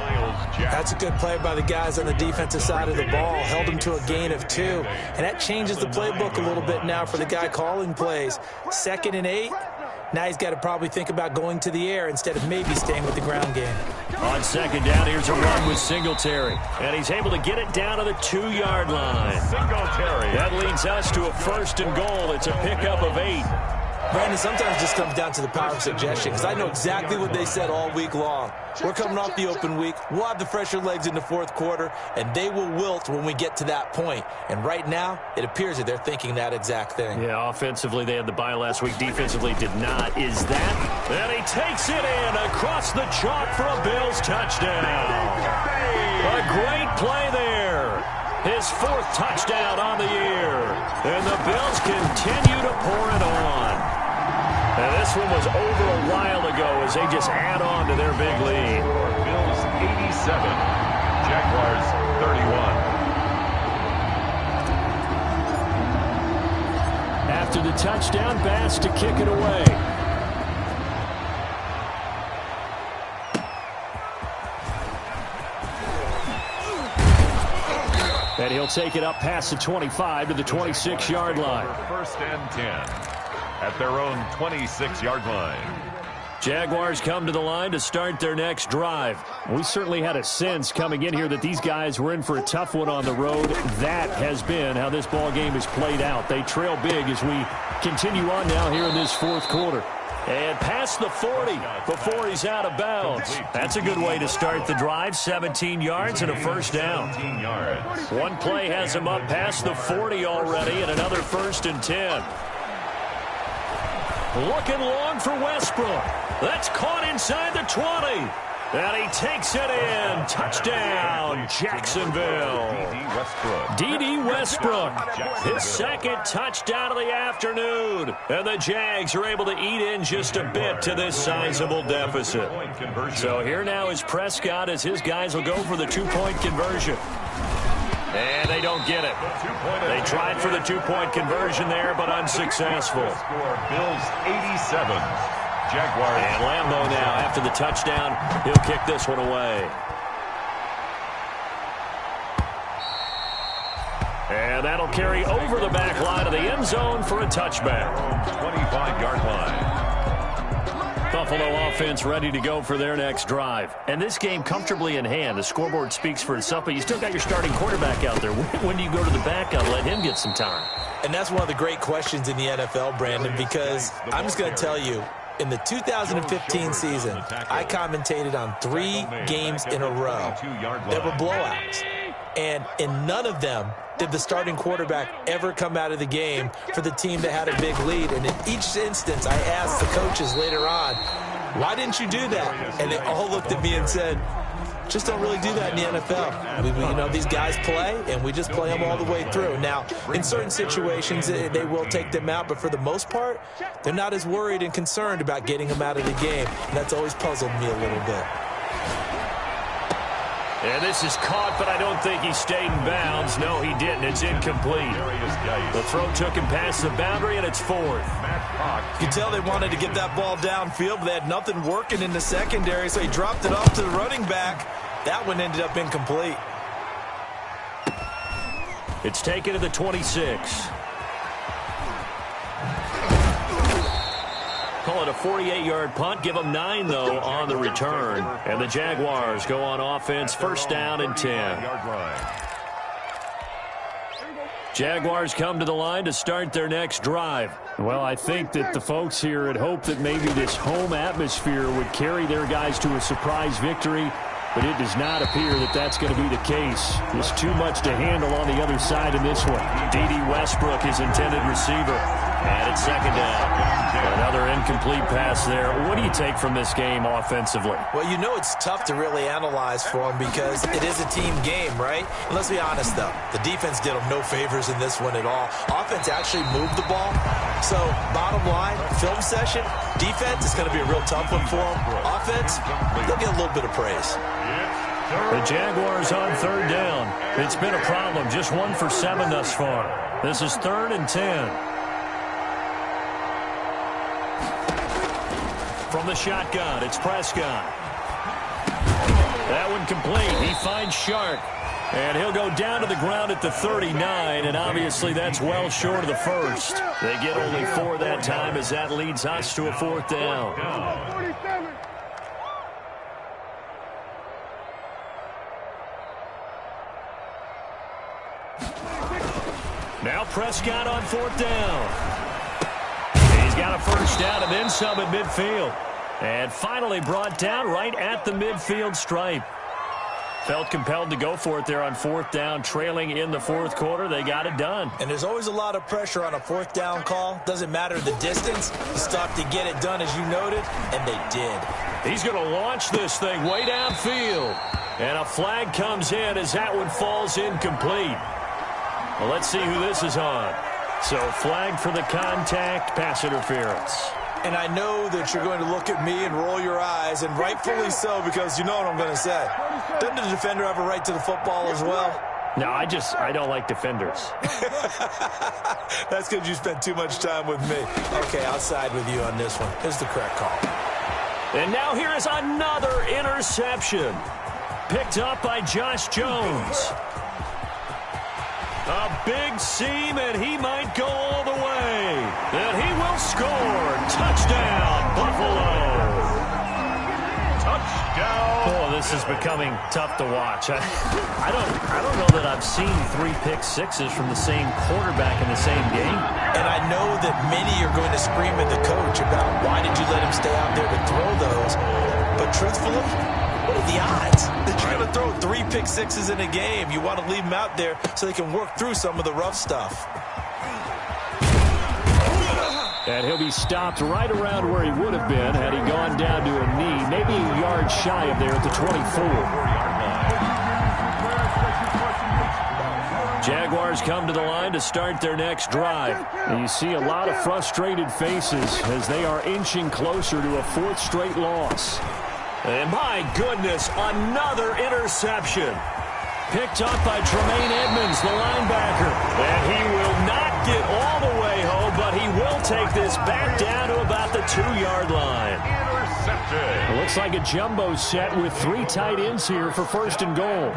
That's a good play by the guys on the defensive side of the ball. Held him to a gain of 2. And that changes the playbook a little bit now for the guy calling plays. 2nd and 8. Now he's got to probably think about going to the air instead of maybe staying with the ground game. On 2nd down, here's a run with Singletary. And he's able to get it down to the 2-yard line. Singletary. That leads us to a 1st and goal. It's a pickup of 8. Brandon, sometimes it just comes down to the power of suggestion because I know exactly what they said all week long. We're coming off the open week. We'll have the fresher legs in the 4th quarter, and they will wilt when we get to that point. And right now, it appears that they're thinking that exact thing. Yeah, offensively, they had the bye last week. Defensively, did not. Is that? And he takes it in across the chalk for a Bills touchdown. A great play there. His 4th touchdown on the year. And the Bills continue to pour it on. And this one was over a while ago as they just add on to their big lead. Bills 87. Jaguars 31. After the touchdown, Bass to kick it away. They'll take it up past the 25 to the 26-yard line. First and 10 at their own 26-yard line. Jaguars come to the line to start their next drive. We certainly had a sense coming in here that these guys were in for a tough one on the road. That has been how this ball game has played out. They trail big as we continue on now here in this fourth quarter. And past the 40 before he's out of bounds. That's a good way to start the drive. 17 yards and a first down. One play has him up past the 40 already, and another first and 10. Looking long for Westbrook. That's caught inside the 20. And he takes it in. Touchdown, Jacksonville. D.D. Westbrook, his second touchdown of the afternoon. And the Jags are able to eat in just a bit to this sizable deficit. So here now is Prescott as his guys will go for the two-point conversion. And they don't get it. They tried for the two-point conversion there, but unsuccessful. Bills 87. Jaguars. And Lambeau now, after the touchdown, he'll kick this one away. And that'll carry over the back line of the end zone for a touchback. 25-yard line. Buffalo offense ready to go for their next drive. And this game comfortably in hand. The scoreboard speaks for itself, but you still got your starting quarterback out there. When do you go to the backup and let him get some time? And that's one of the great questions in the NFL, Brandon, because I'm just going to tell you, in the 2015 season, I commentated on 3 games in a row. There were blowouts. And in none of them did the starting quarterback ever come out of the game for the team that had a big lead. And in each instance, I asked the coaches later on, why didn't you do that? And they all looked at me and said, just don't really do that in the NFL. These guys play, and we just play them all the way through. Now, in certain situations, they will take them out, but for the most part, they're not as worried and concerned about getting them out of the game. And that's always puzzled me a little bit. And this is caught, but I don't think he stayed in bounds. No, he didn't. It's incomplete. The throw took him past the boundary, and it's fourth. You can tell they wanted to get that ball downfield, but they had nothing working in the secondary, so he dropped it off to the running back. That one ended up incomplete. It's taken to the 26. Call it a 48-yard punt. Give them 9, though, on the return. And the Jaguars go on offense, first down and 10. Jaguars come to the line to start their next drive. Well, I think that the folks here had hoped that maybe this home atmosphere would carry their guys to a surprise victory, but it does not appear that that's going to be the case. There's too much to handle on the other side in this one. D.D. Westbrook, his intended receiver. And it's second down. Another incomplete pass there. What do you take from this game offensively? Well, it's tough to really analyze for them because it is a team game, right? And let's be honest, though. The defense did them no favors in this one at all. Offense actually moved the ball. So, bottom line, film session, defense is going to be a real tough one for them. Offense, they'll get a little bit of praise. The Jaguars on third down. It's been a problem. Just 1 for 7 thus far. This is 3rd and 10. From the shotgun, it's Prescott. That one complete. He finds Shark. And he'll go down to the ground at the 39, and obviously that's well short of the first. They get only 4 that time as that leads us to a 4th down. Now Prescott on 4th down. He's got a first down and then some at midfield. And finally brought down right at the midfield stripe. Felt compelled to go for it there on 4th down, trailing in the 4th quarter. They got it done. And there's always a lot of pressure on a 4th down call. Doesn't matter the distance. You stop to get it done, as you noted, and they did. He's going to launch this thing way downfield. And a flag comes in as that one falls incomplete. Well, let's see who this is on. So flag for the contact, pass interference. And I know that you're going to look at me and roll your eyes, and rightfully so, because you know what I'm going to say. Doesn't the defender have a right to the football as well? No, I don't like defenders. That's because you spent too much time with me. Okay, I'll side with you on this one. Here's the correct call. And now here is another interception. Picked up by Josh Jones. big seam, and he might go all the way. And he will score. Touchdown, Buffalo. Touchdown. Oh, this is becoming tough to watch. I don't know that I've seen 3 pick sixes from the same quarterback in the same game. And I know that many are going to scream at the coach about why did you let him stay out there to throw those. But truthfully, what are the odds that you're going to throw 3 pick sixes in a game? You want to leave them out there so they can work through some of the rough stuff. And he'll be stopped right around where he would have been had he gone down to a knee, maybe a yard shy of there at the 24. Jaguars come to the line to start their next drive. And you see a lot of frustrated faces as they are inching closer to a 4th straight loss. And my goodness, another interception. Picked up by Tremaine Edmonds, the linebacker. And he will not get all the way home, but he will take this back down to about the 2-yard line. Intercepted. It looks like a jumbo set with 3 tight ends here for 1st and goal.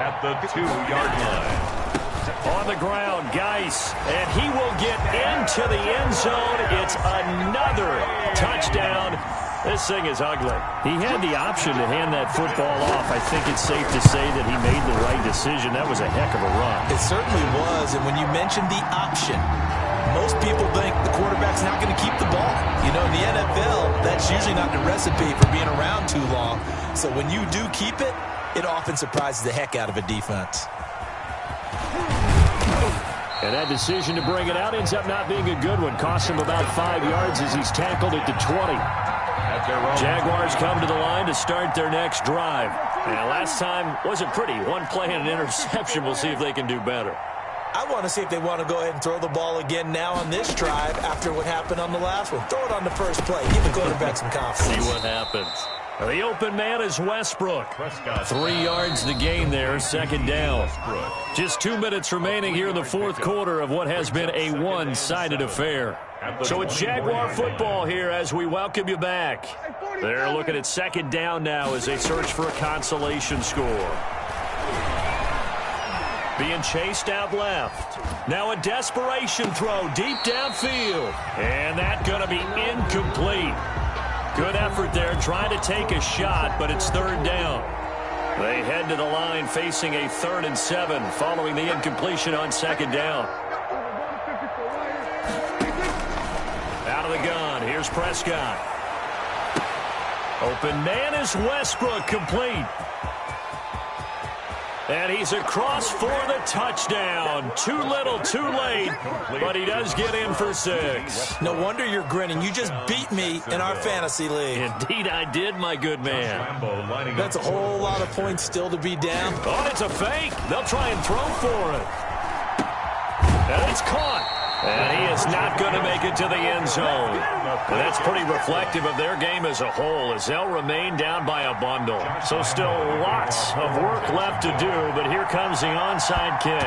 At the 2-yard line. On the ground, Geis, and he will get into the end zone. It's another touchdown. This thing is ugly. He had the option to hand that football off. I think it's safe to say that he made the right decision. That was a heck of a run. It certainly was, and when you mentioned the option, most people think the quarterback's not going to keep the ball. You know, in the NFL, that's usually not the recipe for being around too long. So when you do keep it, it often surprises the heck out of a defense. And that decision to bring it out ends up not being a good one. Costs him about 5 yards as he's tackled at the 20. Jaguars come to the line to start their next drive. And last time wasn't pretty. 1 play and an interception. We'll see if they can do better. I want to see if they want to go ahead and throw the ball again now on this drive after what happened on the last one. Throw it on the first play. Give the quarterback some confidence. See what happens. The open man is Westbrook. 3 yards the gain there, 2nd down. Just 2 minutes remaining here in the 4th quarter of what has been a one-sided affair. So it's Jaguar football here as we welcome you back. They're looking at 2nd down now as they search for a consolation score. Being chased out left. Now a desperation throw deep downfield. And that's going to be incomplete. Good effort there, trying to take a shot, but it's 3rd down. They head to the line facing a 3rd and 7 following the incompletion on 2nd down. Out of the gun, here's Prescott. Open man is Westbrook, complete. And he's across for the touchdown. Too little, too late, but he does get in for 6. No wonder you're grinning. You just beat me in our fantasy league. Indeed I did, my good man. That's a whole lot of points still to be down. Oh, it's a fake. They'll try and throw for it. And it's caught. And he is not going to make it to the end zone. And that's pretty reflective of their game as a whole as they'll remain down by a bundle. So still lots of work left to do, but here comes the onside kick.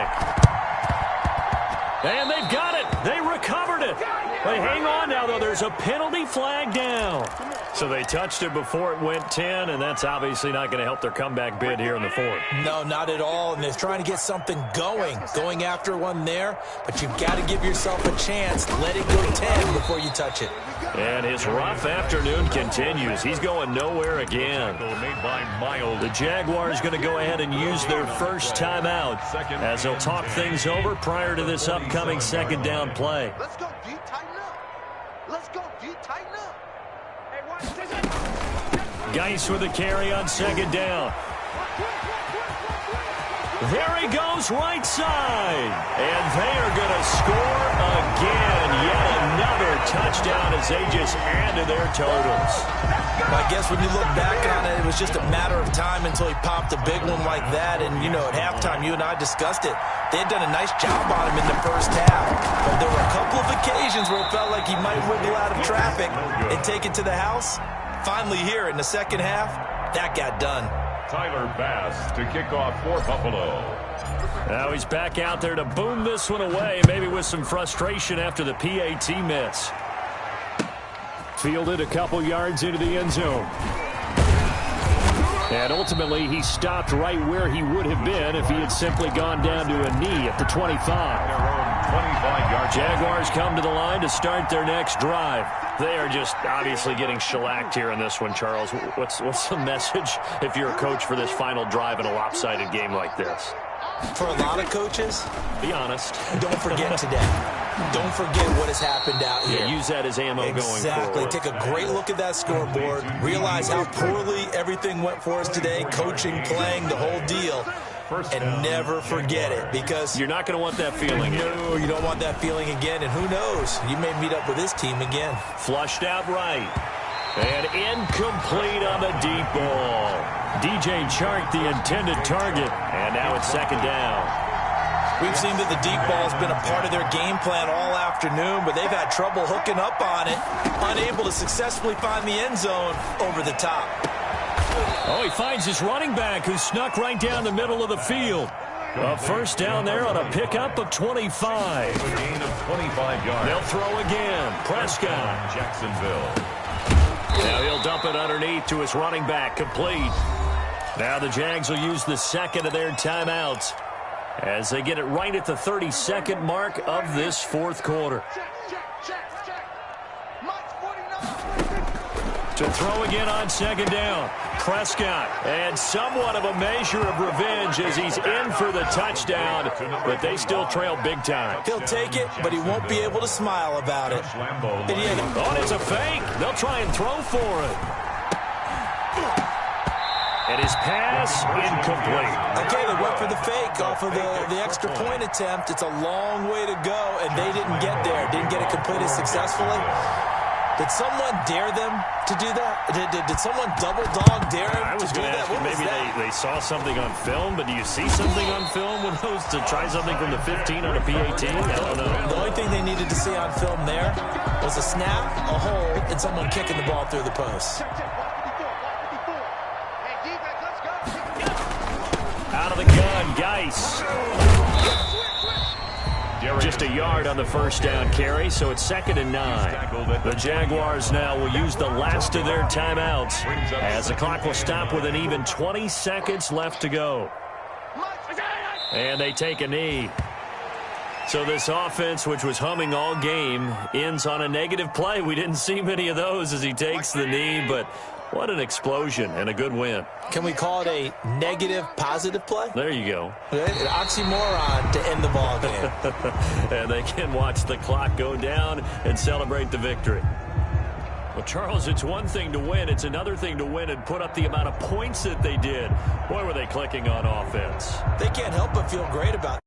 And they've got it. They recovered it. They hang on now, though. There's a penalty flag down. So they touched it before it went 10, and that's obviously not going to help their comeback bid here in the 4th. No, not at all, and they're trying to get something going after one there, but you've got to give yourself a chance. Let it go 10 before you touch it. And his rough afternoon continues. He's going nowhere again. The Jaguars going to go ahead and use their first timeout as they'll talk things over prior to this upcoming 2nd down play. Let's go deep, tighten up. Let's go deep, tighten up. Geis with a carry on 2nd down. There he goes, right side. And they are going to score again. Yet another touchdown as they just add to their totals. I guess when you look back on it, it was just a matter of time until he popped a big one like that. And, you know, at halftime, you and I discussed it. They had done a nice job on him in the first half. But there were a couple of occasions where it felt like he might wiggle out of traffic and take it to the house. Finally here in the second half, that got done. Tyler Bass to kick off for Buffalo. Now he's back out there to boom this one away, maybe with some frustration after the PAT miss. Fielded a couple yards into the end zone. And ultimately, he stopped right where he would have been if he had simply gone down to a knee at the 25. Their own 25-yard. Jaguars come to the line to start their next drive. They are just obviously getting shellacked here in this one, Charles. What's the message if you're a coach for this final drive in a lopsided game like this? For a lot of coaches, be honest. Don't forget today. Don't forget what has happened out here. Yeah, use that as ammo going forward. Exactly. Take a great look at that scoreboard. Realize how poorly everything went for us today. Coaching, playing, the whole deal. And never forget it, because you're not going to want that feeling. No, you don't want that feeling again. And who knows? You may meet up with this team again. Flushed out right. And incomplete on the deep ball. DJ Chark, the intended target. And now it's second down. We've seen that the deep ball has been a part of their game plan all afternoon, but they've had trouble hooking up on it. Unable to successfully find the end zone over the top. Oh, he finds his running back, who snuck right down the middle of the field. A first down there on a pickup of 25. A gain of 25 yards. They'll throw again. Prescott. Jacksonville. Now he'll dump it underneath to his running back, complete. Now the Jags will use the second of their timeouts as they get it right at the 32nd mark of this fourth quarter. To throw again on second down. Prescott, and somewhat of a measure of revenge as he's in for the touchdown, but they still trail big time. He'll take it, but he won't be able to smile about it. Oh, it's a fake. They'll try and throw for it. And his pass incomplete. Okay, they went for the fake off of the extra point attempt. It's a long way to go, and they didn't get there. Didn't get it completed successfully. Did someone dare them to do that? Did someone double dog dare them I was to do going to that? ask you, maybe they saw something on film, but do you see something on film when those to try something from the 15 on a PAT? I don't know. The only thing they needed to see on film there was a snap, a hold, and someone kicking the ball through the post. Out of the gun, Geis. Just a yard on the first down carry, so it's 2nd and 9. The Jaguars now will use the last of their timeouts as the clock will stop with an even 20 seconds left to go. And they take a knee. So this offense, which was humming all game, ends on a negative play. We didn't see many of those as he takes the knee, but what an explosion and a good win. Can we call it a negative positive play? There you go. An oxymoron to end the ball game. And they can watch the clock go down and celebrate the victory. Well, Charles, it's one thing to win. It's another thing to win and put up the amount of points that they did. Boy, were they clicking on offense. They can't help but feel great about it.